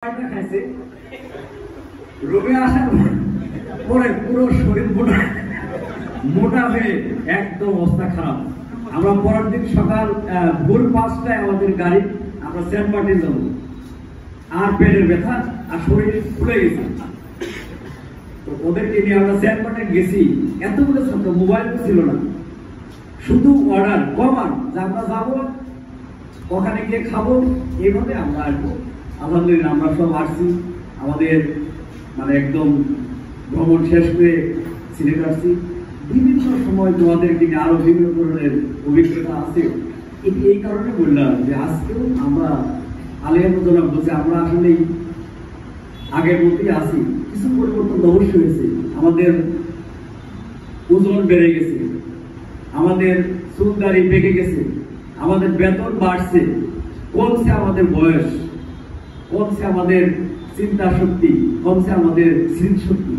খাইছে রোগে আসার পরে পুরো শরীর মোটা হয়ে একদম অবস্থা খারাপ। আমরা পরের দিন সকাল ভোর 5টায় আমাদের গাড়ি আমরা সেন্ট মার্টিন যাব, আর পেটের ব্যথা আর শরীর ফুলে গেছে। তো ওদেরকে নিয়ে আমরা সেন্ট মার্টিন গেছি। এতগুলো ছাত্র, মোবাইল ছিল না, শুধু অর্ডার কমান যে আমরা যাবো ওখানে গিয়ে খাবো, এইভাবে আমরা আসবো। আলহামদুলিল্লাহ আমরা সব আসছি, আমাদের মানে একদম ভ্রমণ শেষ করে সিলেট আসছি। বিভিন্ন সময় তোমাদেরকে নিয়ে আরো বিভিন্ন ধরনের অভিজ্ঞতা আছে। এটি এই কারণে বললাম যে আজকেও আমরা আলিয়ামুদ্দোলা বলছি, আমরা আসলেই আগের মতোই আছি। কিছু পরিবর্তন অবশ্যই হয়েছে, আমাদের ওজন বেড়ে গেছে, আমাদের চুলদারি পেকে গেছে, আমাদের বেতন বাড়ছে, কমছে আমাদের বয়স, কমছে আমাদের চিন্তা শক্তি, কমছে আমাদের স্মৃতি শক্তি।